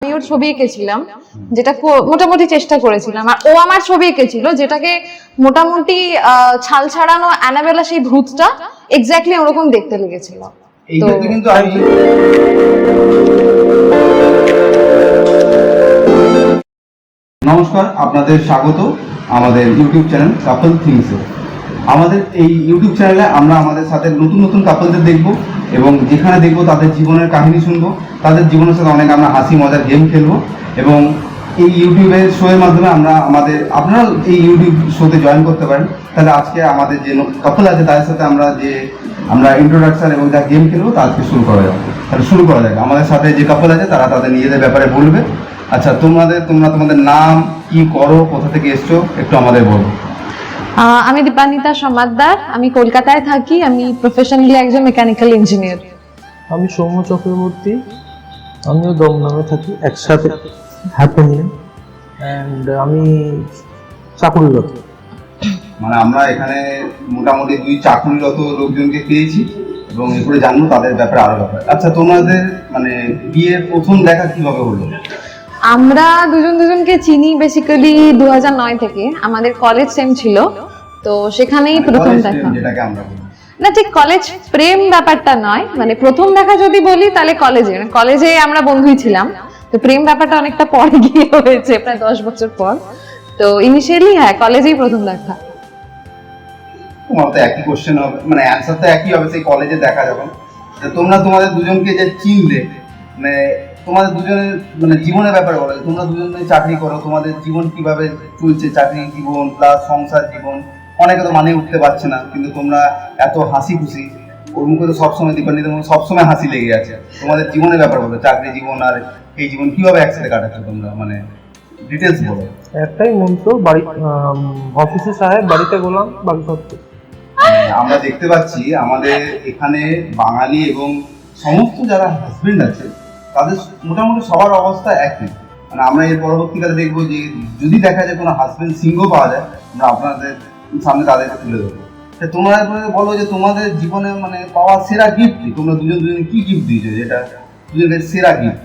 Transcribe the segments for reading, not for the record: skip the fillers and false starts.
আমি ওর ছবি এঁকেছিলাম, যেটা মোটামুটি চেষ্টা করেছিলাম, আর ও আমার ছবি এঁকেছিল যেটাকে মোটামুটি ছাল ছাড়ানো অ্যানাবেলা সেই ভূতটা এক্স্যাক্টলি ওরকম দেখতে লেগেছিল। এই ক্ষেত্রে কিন্তু আমি নমস্কার, আপনাদের স্বাগত আমাদের ইউটিউব চ্যানেল কাপল থিংসে। আমাদের এই ইউটিউব চ্যানেলে আমরা আমাদের সাথে নতুন নতুন কাপলদের দেখব এবং যেখানে দেখব তাদের জীবনের কাহিনী শুনবো, তাদের জীবনের সাথে অনেক আমরা হাসি মজার গেম খেলবো এবং এই ইউটিউবের শো এর মাধ্যমে আপনারা এই ইউটিউব শোতে জয়েন করতে পারেন। তাহলে আজকে আমাদের যে কাপল আছে তাদের সাথে আমরা ইন্ট্রোডাকশন এবং যা গেম খেলবো তা আজকে শুরু করা যাবে। তাহলে শুরু করা যাবে। আমাদের সাথে যে কাপল আছে তারা তাদের নিজেদের ব্যাপারে বলবে। আচ্ছা, তোমরা তোমাদের নাম কি করো, কোথা থেকে এসছো একটু আমাদের বলো। আমি দীপান্বিতা সমাদ্দার, আমি কলকাতায় থাকি, আমি প্রফেশনালি একজন মেকানিক্যাল ইঞ্জিনিয়ার। আমি সৌম্য চক্রবর্তী, আমিও দমদমে থাকি, একসাথে হ্যাপেনিং, অ্যান্ড আমি চাকুরিরত। মানে আমরা এখানে মোটামুটি 2 চাকুরিরত লোকজনকে পেয়েছি এবং এরপরে জানবো তাদের ব্যাপারে আরো ব্যাপারে। আচ্ছা, তোমাদের মানে বিয়ের প্রথম দেখা কিভাবে হলো? আমরা দুজনকে চিনি বেসিক্যালি 2009 থেকে, আমাদের কলেজ সেম ছিল, তো সেখানেই প্রথম দেখা। যেটাকে আমরা বলি না, ঠিক কলেজ প্রেম ব্যাপারটা নয়, মানে প্রথম দেখা যদি বলি তাহলে কলেজে আমরা বন্ধুই ছিলাম, তো প্রেম ব্যাপারটা অনেকটা পরে গিয়ে হয়েছে, প্রায় 10 বছর পর। তো ইনিশিয়ালি হ্যাঁ, কলেজেই প্রথম দেখা। তোমার তো একই কোশ্চেন হবে, মানে অ্যান্সার তো একই হবে সেই কলেজে দেখা যখন। তোমরা তোমাদের দুজনকে যে চিনলে, মানে তোমাদের দুজনের মানে জীবনের ব্যাপারে বলো। তোমরা দুজনে চাকরি করো, তোমাদের জীবন কিভাবে চলছে, চাকরি জীবন প্লাস সংসার জীবন। অনেকে তো মানে উঠতে পারছে না, কিন্তু তোমরা এত হাসি খুশি, ওর মুখে তো সবসময় দীপান্বিত সবসময় হাসি লেগে আছে। তোমাদের জীবনের ব্যাপারে বলো, চাকরি জীবন আর এই জীবন কিভাবে একসাথে কাটাচ্ছ তোমরা, মানে ডিটেলস বলো। একটাই মন্ত্র, বাড়ি অফিসে সাহেব, বাড়িতে গোলাম, বাকি সব ঠিক। আমরা দেখতে পাচ্ছি আমাদের এখানে বাঙালি এবং সমস্ত যারা হাজবেন্ড আছে তাদের মোটামুটি সবার অবস্থা একই। মানে আমরা এর পরবর্তীকালে দেখবো যে যদি দেখা যায় কোনো হাজবেন্ড সিঙ্গল পাওয়া যায়, আমরা আপনাদের সামনে তাদেরকে তুলে দেবো। তোমরা বলো যে তোমাদের জীবনে মানে পাওয়া সেরা গিফট কি? তোমরা দুজনে কি গিফট দিয়েছো, যেটা দুজনের সেরা গিফট?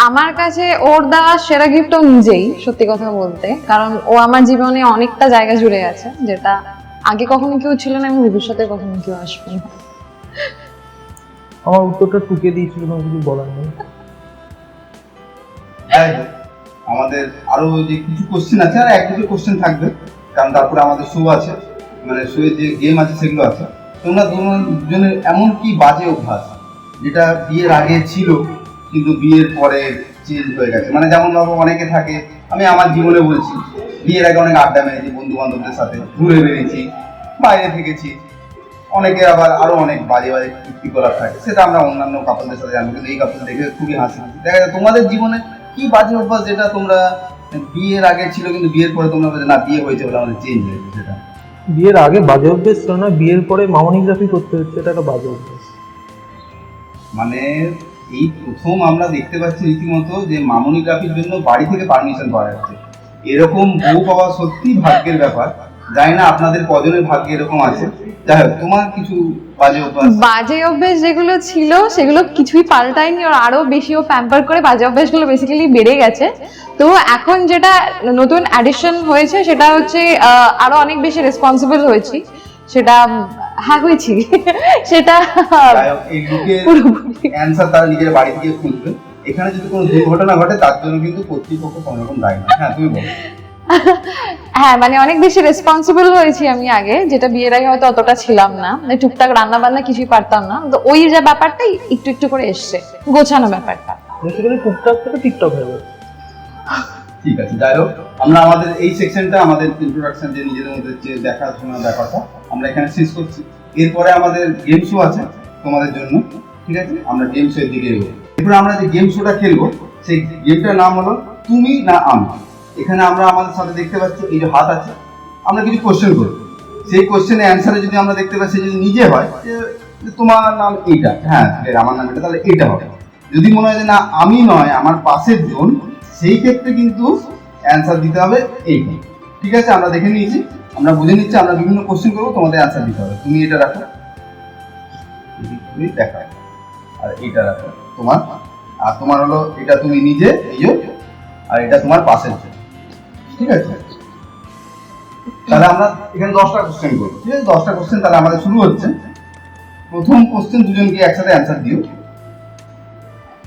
আমার কাছে ওর দেওয়া সেরা গিফট ও নিজেই, সত্যি কথা বলতে, কারণ ও আমার জীবনে অনেকটা জায়গা জুড়ে আছে, যেটা আগে কখনো কেউ ছিল না এবং ভবিষ্যতে কখনো কেউ আসবে না। আমার উত্তরটা টুকে দিয়েছিল, কোনো কিছু বলার নেই। আমাদের আরো যে কিছু কোশ্চেন আছে, আর 1-2 কোশ্চেন থাকবে, কারণ তারপরে আমাদের শো আছে, মানে শো এর যে গেম আছে সেগুলো আছে। তোমরা দুজনের এমন কি বাজে অভ্যাস যেটা বিয়ের আগে ছিল কিন্তু বিয়ের পরে চেঞ্জ হয়ে গেছে? মানে যেমন ভাবো, অনেকে থাকে, আমি আমার জীবনে বলছি, বিয়ের আগে অনেক আড্ডা মেরেছি বন্ধু বান্ধবদের সাথে, ঘুরে বেরিয়েছি, বাইরে থেকেছি। অনেকে আবার আরো অনেক বাজে বাজে কীর্তিকলাপ থাকে, সেটা আমরা অন্যান্য কাপলদের সাথে জানবো, কিন্তু এই কাপল দেখে খুবই হাসি দেখা যায়। তোমাদের জীবনে কি বাজে অভ্যাস যেটা তোমরা বিয়ের আগে ছিল কিন্তু বিয়ের পরে তোমরা না বিয়ে হয়েছে বলে আমাদের চেঞ্জ হয়েছে? সেটা বিয়ের আগে বাজে অভ্যেস ছিল না, বিয়ের পরে মামনিগ্রাফি করতে হচ্ছে, এটা একটা বাজে অভ্যেস। মানে এই প্রথম আমরা দেখতে পাচ্ছি রীতিমতো যে মামনিগ্রাফির জন্য বাড়ি থেকে পারমিশন পাওয়া যাচ্ছে। এরকম বউ পাওয়া সত্যি ভাগ্যের ব্যাপার। জানি না আপনাদের কজনের ভাগ্যে এরকম আছে। যাই হোক, তোমার কিছু বাজে অভ্যেস যেগুলো ছিল সেগুলো কিছুই পাল্টায়নি, আর আরো বেশিও প্যাম্পার করে বাজে অভ্যাসগুলো বেসিক্যালি বেড়ে গেছে। তো এখন যেটা নতুন অ্যাডিশন হয়েছে সেটা হচ্ছে আরো অনেক বেশি রেসপন্সিবল হয়েছি, সেটা হ্যাঁ হয়েছি সেটা অ্যানসার তারা নিজের বাড়ি থেকে খুঁজবে। এখানে যদি কোনো দুর্ঘটনা ঘটে তার জন্য কিন্তু কর্তৃপক্ষ কোনো রকম দায়ী না। হ্যাঁ, তুমি বলো। হ্যাঁ, মানে অনেক বেশি রেসপন্সিবল হয়েছি আমি আগে, যেটা বিয়ের আগে হয়তো অতটা ছিলাম না, মানে টুকটাক রান্না বান্না কিছুই পারতাম না, তো ওই যে ব্যাপারটা একটু একটু করে এসছে, গোছানো ব্যাপারটা বেসিক্যালি টুকটাক থেকে টিকটক হয়ে গেছে। ঠিক আছে, যাই হোক, আমরা আমাদের এই সেকশনটা, আমাদের ইন্ট্রোডাকশন যে নিজেদের মধ্যে যে দেখাশোনার ব্যাপারটা আমরা এখানে শেষ করছি। এরপরে আমাদের গেম শো আছে তোমাদের জন্য, ঠিক আছে? আমরা গেম শো এর দিকে এগোবো। এরপরে আমরা যে গেম শোটা খেলবো সেই গেমটার নাম হলো তুমি না আমি। এখানে আমরা আমাদের সাথে দেখতে পাচ্ছি এই যে হাত আছে, আমরা কিছু কোশ্চেন করবো। সেই কোশ্চেনের অ্যান্সারে যদি আমরা দেখতে পাচ্ছি যদি নিজে হয় যে তোমার নাম এইটা, হ্যাঁ আমার নাম এটা, তাহলে এইটা হবে। যদি মনে হয় যে না আমি নয় আমার পাশের জন, সেই ক্ষেত্রে কিন্তু অ্যান্সার দিতে হবে এইটা। ঠিক আছে, আমরা দেখে নিয়েছি, আমরা বুঝে নিচ্ছি, আমরা বিভিন্ন কোশ্চেন করবো, তোমাদের অ্যান্সার দিতে হবে। তুমি এটা রাখো, দেখা, আর এইটা রাখো তোমার, আর তোমার হলো এটা তুমি নিজে নিজে, আর এটা তোমার পাশের জন। ঠিক আছে, তাহলে আমরা এখানে 10টা কোশ্চেন করবো। ঠিক আছে, 10টা কোশ্চেন তাহলে আমাদের শুরু হচ্ছে। প্রথম কোশ্চেন দুজনকে একসাথে অ্যান্সার দিও।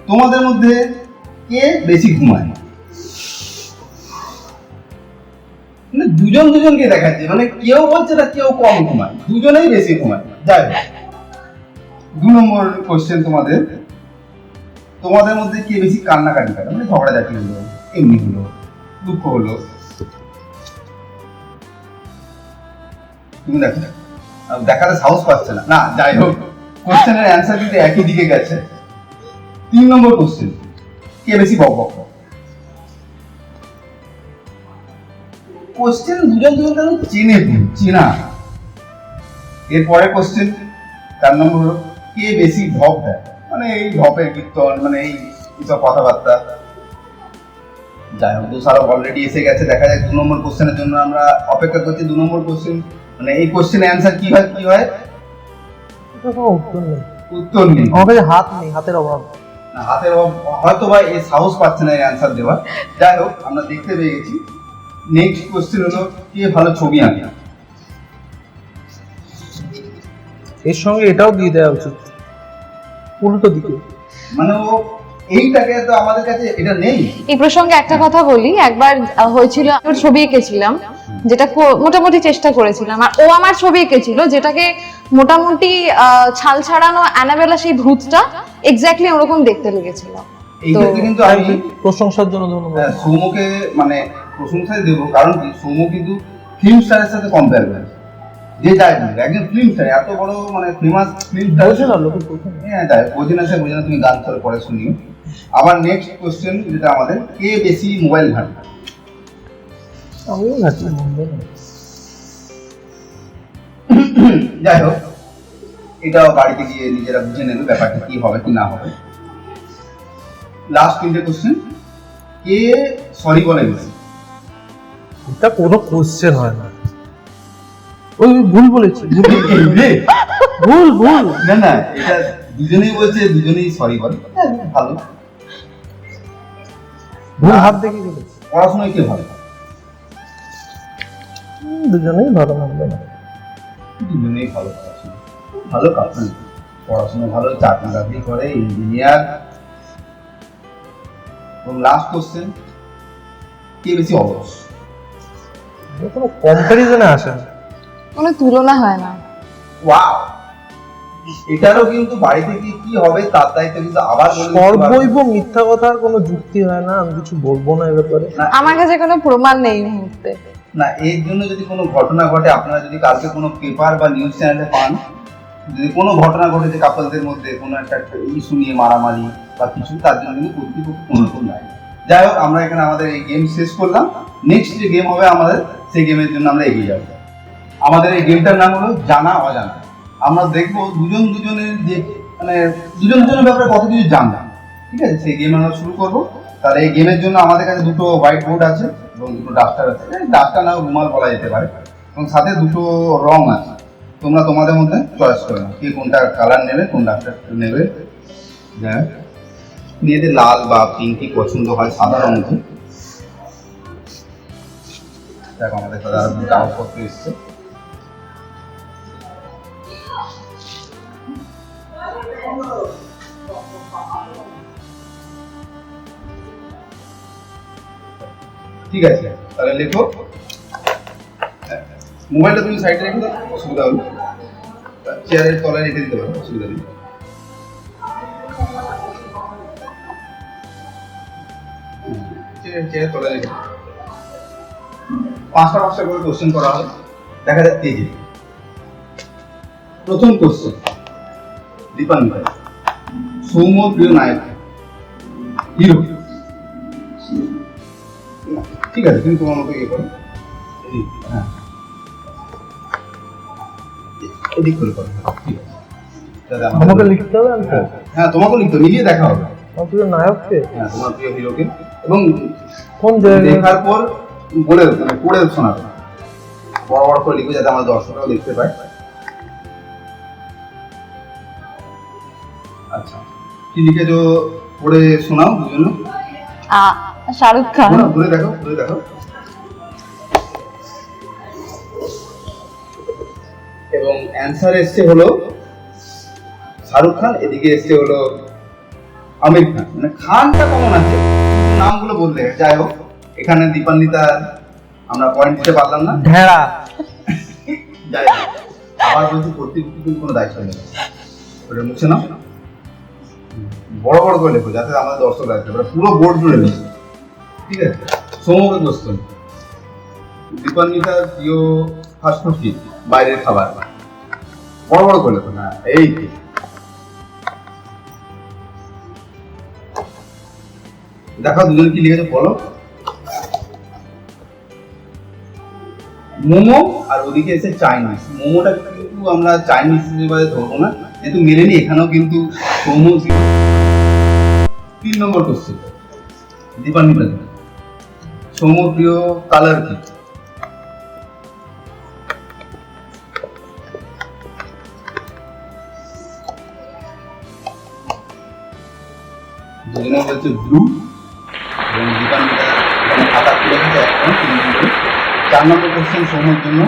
তোমাদের মধ্যে কে বেশি ঘুমায়? মানে দুজন দুজনকে দেখাচ্ছে, মানে কেউ বলছে না কেউ কম ঘুমায়, দুজনেই বেশি ঘুমায়। যাই হোক, 2 নম্বর কোশ্চেন তোমাদের, তোমাদের মধ্যে কে বেশি কান্নাকাটি করে? মানে ঝগড়াঝাটি হলো, এমনি হলো, দুঃখ হলো, তুমি দেখো দেখাতে সাহস পাচ্ছে না। না যাই হোক, কোশ্চেনের অ্যান্সার দিতে একই দিকে গেছে। 3 নম্বর কোশ্চেন, কে বেশি বকবক করে? কোশ্চেন দুজন দুজন চেনে চেনা। এরপরে কোশ্চেন 4 নম্বর হলো, কে বেশি ঢপ দেয়? মানে এই ঢপের কীর্তন, মানে এই সব কথাবার্তা। যাই হোক, দোষারোপ অলরেডি এসে গেছে, দেখা যাক 2 নম্বর কোশ্চেনের জন্য আমরা অপেক্ষা করছি। 2 নম্বর কোশ্চেন, মানে এই কোশ্চেনের অ্যান্সার কি হয়? উত্তর নেই, আমার কাছে হাত নেই, হাতের অভাব। না, হাতের অভাব হয়তো বা এই সাহস পাচ্ছে না এই অ্যান্সার দেওয়ার। যাই হোক, আমরা দেখতে পেয়ে গেছি। নেক্সট কোশ্চেন হলো, কে ভালো ছবি আঁকে? এর সঙ্গে এটাও দিয়ে দেওয়া উচিত, উল্টো দিকে। মানে ও এইটাকে তো আমাদের কাছে এটা নেই। এই প্রসঙ্গে একটা কথা বলি, একবার হয়েছিল আমি ছবি এঁকেছিলাম, যেটা মোটামুটি চেষ্টা করেছিলাম, আর ও আমার ছবি এঁকেছিল যেটাকে মোটামুটি ছাল ছাড়ানো অ্যানাবেলা সেই ভূতটা এক্স্যাক্টলি ওরকম দেখতে লেগেছিল। এই ক্ষেত্রে কিন্তু আমি প্রশংসার জন্য ধন্যবাদ। সৌমকে মানে প্রশংসাই দেবো, কারণ কি সৌম কিন্তু ফিল্ম স্টারের সাথে কম্পেয়ার করে। যে যাই বলি, একজন ফিল্ম স্টার, এত বড় মানে ফেমাস ফিল্ম স্টার। বোঝে না লোকে, বোঝে না। হ্যাঁ তাই বোঝে না, সে বোঝে না, তুমি গান করে পরে শুনিও। আবার নেক্সট কোশ্চেন যেটা আমাদের, কে বেশি মোবাইল ঘাঁটে? আমিও ঘাটি, মন্দ না। যাই হোক, এটাও বাড়িতে গিয়ে নিজেরা বুঝে নেবে ব্যাপারটা কি হবে কি না হবে। লাস্ট 3টে কোশ্চেন, কে সরি বলে বেশি? এটা কোনো কোশ্চেন হয় না। ওই ভুল বলেছি, ভুল ভুল। না না, এটা দুজনেই বলছে, দুজনেই সরি বলে। ভালো, ভুল হাত দেখে বলেছি। পড়াশোনায় কে ভালো? দুজনেই ভালো, মন্দ না। দুজনেই ভালো, পড়াশোনা ভালো, কাপড় পড়াশোনা ভালো, চাকরি বাকরি করে, ইঞ্জিনিয়ার। এবং লাস্ট কোশ্চেন, কে বেশি অলস? কোনো কম্পারিজনে আসে না, কোনো তুলনা হয় না। ওয়াও, এটারও কিন্তু বাড়িতে গিয়ে কি হবে তার দায়িত্ব কিন্তু আবার বলে দিতে পারবো। সর্বৈব মিথ্যা কথার কোনো যুক্তি হয় না, আমি কিছু বলবো না এ ব্যাপারে। না, আমার কাছে কোনো প্রমাণ নেই এই মুহূর্তে। না, এর জন্য যদি কোনো ঘটনা ঘটে, আপনারা যদি কালকে কোনো পেপার বা নিউজ চ্যানেলে পান, যদি কোনো ঘটনা ঘটেছে কাপলদের মধ্যে, কোনো একটা ইস্যু নিয়ে মারামারি বা কিছু, তার জন্য কিন্তু কর্তৃপক্ষ কোনো রকম নাই। যাই হোক, আমরা এখানে আমাদের এই গেম শেষ করলাম। নেক্সট যে গেম হবে আমাদের, সেই গেমের জন্য আমরা এগিয়ে যাব। আমাদের এই গেমটার নাম হলো জানা অজানা। আমরা দেখবো দুজন দুজনের যে মানে দুজন দুজনের ব্যাপারে কত কিছু জানলাম। ঠিক আছে, সেই গেম আমরা শুরু করবো। তাহলে এই গেমের জন্য আমাদের কাছে 2টো হোয়াইট বোর্ড আছে এবং 2টো ডাস্টার আছে। ডাস্টার না রুমাল বলা যেতে পারে, এবং সাথে 2টো রং আছে। তোমরা তোমাদের মধ্যে চয়েস করে নাও, কে কোনটা কালার নেবে, কোন ডাস্টার নেবে। হ্যাঁ, মেয়েদের লাল বা পিঙ্কই পছন্দ হয়, সাদা রঙকে। দেখো আমাদের সাথে আরো 2টা কাগজপত্র এসছে। ঠিক আছে, তাহলে লেখো। মোবাইলটা তুমি সাইডে রেখে দাও, অসুবিধা হবে। চেয়ারের তলায় রেখে দিতে পারো, অসুবিধা নেই। চেয়ারের তলায় রেখে 5টা করে কোশ্চেন করা হবে, দেখা যাক কে জিতে। প্রথম কোশ্চেন, দীপান ভাই, সৌম্য প্রিয় নায়ক হিরো? ঠিক আছে, তুমি তোমার মতো ইয়ে করো। হ্যাঁ, এদিক করে করো। ঠিক আছে, আমাকে লিখতে হবে। আমি হ্যাঁ, তোমাকেও লিখতে হবে, মিলিয়ে দেখা হবে। আমার প্রিয় নায়ককে, হ্যাঁ, তোমার প্রিয় হিরোকে, এবং কোন জায়গায় লেখার পর বলে মানে পড়ে শোনাবে, বড় বড় করে লিখবে যাতে আমার দর্শকরাও দেখতে পায়। আচ্ছা, কি লিখেছো? পড়ে শোনাও দুজনে। শাহরুখ খান। ঘুরে দেখো, ঘুরে দেখো। এবং অ্যান্সার এসছে হলো শাহরুখ খান, এদিকে এসছে হলো আমির খান। মানে খানটা কমন আছে, কিন্তু নামগুলো বলতে গেছে। যাই হোক, এখানে দীপান্বিতা আমরা পয়েন্ট দিতে পারলাম না। ঢেড়া। যাই হোক, আবার বলছি কর্তৃপক্ষ কিন্তু কোনো দায়িত্ব নেই, ওটা মুছে নাও, বড় বড় করে লেখো যাতে আমাদের দর্শক আসতে পারে, পুরো বোর্ড জুড়ে লেখো, ঠিক আছে? সমগ্র কোশ্চেন, দীপান্বিতার প্রিয় ফাস্ট ফুড কি? বাইরের খাবার। বড় বড় করে লেখো। হ্যাঁ, এই কি দেখো দুজন কি লিখেছে বলো। মোমো আর ওদিকে এসে চাইনিজ। মোমোটা কিন্তু আমরা চাইনিজ হিসেবে ধরবো না, যেহেতু মেলেনি। এখানেও কিন্তু মোমো ছিল। 3 নম্বর কোশ্চেন, দীপান্বিতা সৌম্য প্রিয় কালার কি? দুজনে হচ্ছে ব্লু এবং দীপান্বিতা এখানে খাতা খুলে গেছে এখন 3 নম্বরে। 4 নম্বর কোশ্চেন সৌম্যর জন্য,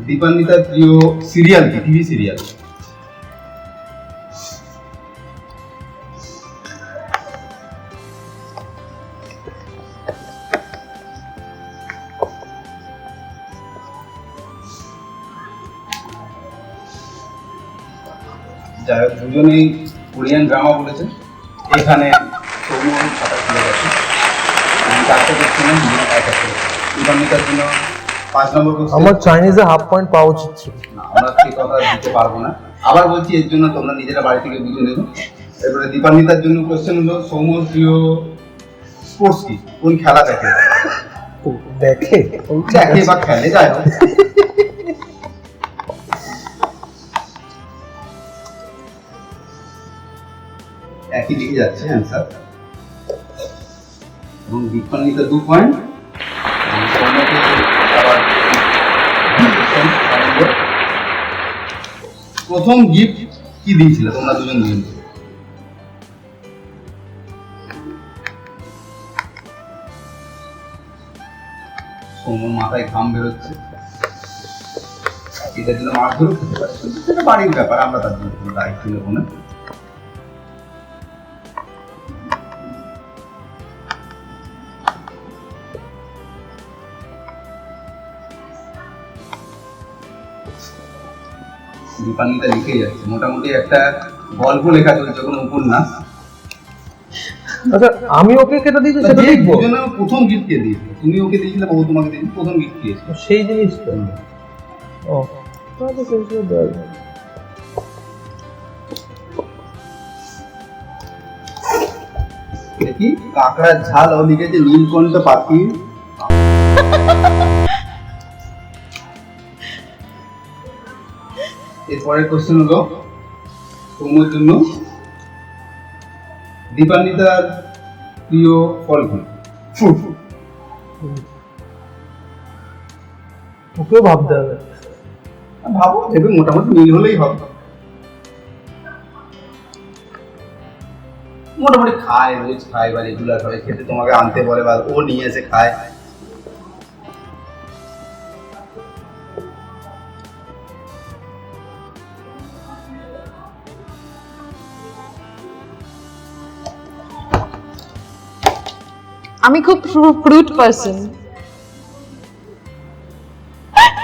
দীপান্বিতার প্রিয় সিরিয়াল কি? TV serial. যাই হোক, দুজনেই কোরিয়ান ড্রামা বলেছে। এখানে সৌম্য খাতা খুলে গেছে। 4টে কোশ্চেনে দুজনে 1 1 করে। দীপান্বিতার জন্য 5 নম্বর কোশ্চেন। আমার চাইনিজে হাফ পয়েন্ট পাওয়া উচিত ছিল। না, আমরা সেই কথা দিতে পারবো না। আবার বলছি, এর জন্য তোমরা নিজেরা বাড়ি থেকে বুঝে নেবে। এরপরে দীপান্বিতার জন্য কোশ্চেন হলো, সৌম্যর প্রিয় স্পোর্টস কি? কোন খেলা দেখে? দেখে দেখে বা খেলে, যাই হোক। একই দিকে যাচ্ছে অ্যান্সার। এবং দীপান্বিতা 2 পয়েন্ট। সৌম্যকে আবার প্রথম গিফট কি দিয়েছিল তোমরা দুজন দুজন? সৌম্যর মাথায় ঘাম বেরোচ্ছে। এটা দিলে মাছ ধরে খেতে পারে, সেটা বাড়ির ব্যাপার, আমরা তার জন্য কোনো দায়িত্ব নেব না। দীপান্বিতা লিখে যাচ্ছে, মোটামুটি একটা গল্প লেখা চলছে, কোনো উপন্যাস। আচ্ছা, আমি ওকে কেটে দিয়েছি সেটা লিখবো। দুজনে প্রথম গিফট কে দিয়েছে? তুমি ওকে দিয়েছিলে, ও তোমাকে দিয়েছিল। প্রথম গিফট দিয়েছে সেই জিনিসটা। ও তাহলে সেই হিসেবে দেওয়া যায়। দেখি, কাঁকড়ার ঝাল ও লিখেছে নীলকণ্ঠ পাখি। এরপরের কোশ্চেন হলো সৌম্যর জন্য, দীপান্বিতার প্রিয় ফল কি? ফ্রুট। ওকেও ভাবতে হবে। ভাবো, ভেবে মোটামুটি মিল হলেই হবে। মোটামুটি খায়, রোজ খায় বা রেগুলার ভাবে খেতে তোমাকে আনতে বলে বা ও নিয়ে এসে খায়। আমি খুব ফ্রুট পার্সন।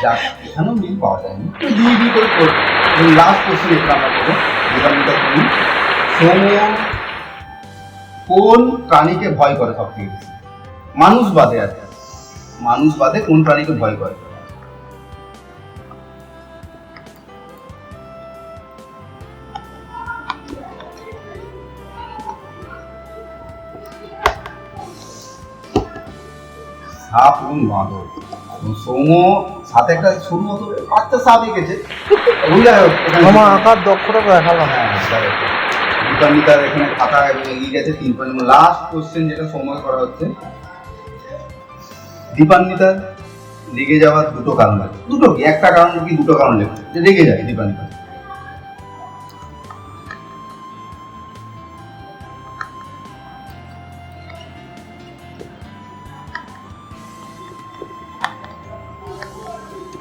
যাক, এখানেও মিল পাওয়া যায়নি। দুই করে করবো। লাস্ট কোশ্চেন এটা আমরা করবো দীপান্বিতার জন্য, সৌম্য কোন প্রাণীকে ভয় করে সব থেকে বেশি? মানুষ বাদে আছে, মানুষ বাদে কোন প্রাণীকে ভয় করে? সাপ এবং বাঁদর। সৌম্য সাথে একটা সরু মতো বাচ্চা সাপ এঁকেছে। আমার আঁকার দক্ষতা দেখালাম। দীপান্বিতার এখানে খাতা এবং এগিয়ে গেছে 3 পয়েন্ট। লাস্ট কোশ্চেন যেটা সময় করা হচ্ছে, দীপান্বিতার রেগে যাওয়ার 2টো কারণ আছে। 2টো কি, একটা কারণ কি 2টো কারণ লেখো যে রেগে যায় দীপান্বিতা?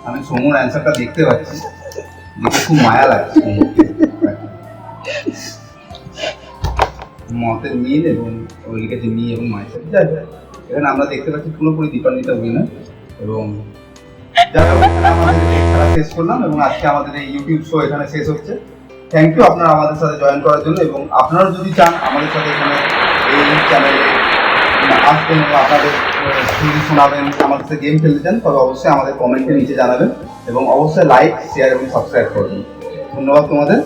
আমি সমুর অ্যান্সারটা দেখতে পাচ্ছি, দেখে খুব মায়া লাগছে। মতের মিল এবং ওই লিখেছে মি এবং মায়ের সাথে। যাই হোক, এখানে আমরা দেখতে পাচ্ছি পুরোপুরি দীপান্বিতা উইনার। এবং যাই হোক, এখানে আমাদের খেলা শেষ করলাম এবং আজকে আমাদের এই ইউটিউব শো এখানে শেষ হচ্ছে। থ্যাংক ইউ আপনারা আমাদের সাথে জয়েন করার জন্য। এবং আপনারা যদি চান আমাদের সাথে এখানে এই চ্যানেলে আসবেন এবং আপনাদের স্টোরি শোনাবেন, আমাদের সাথে গেম খেলতে চান, তবে অবশ্যই আমাদের কমেন্টে নিচে জানাবেন এবং অবশ্যই লাইক, শেয়ার এবং সাবস্ক্রাইব করবেন। ধন্যবাদ তোমাদের,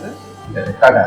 টাটা।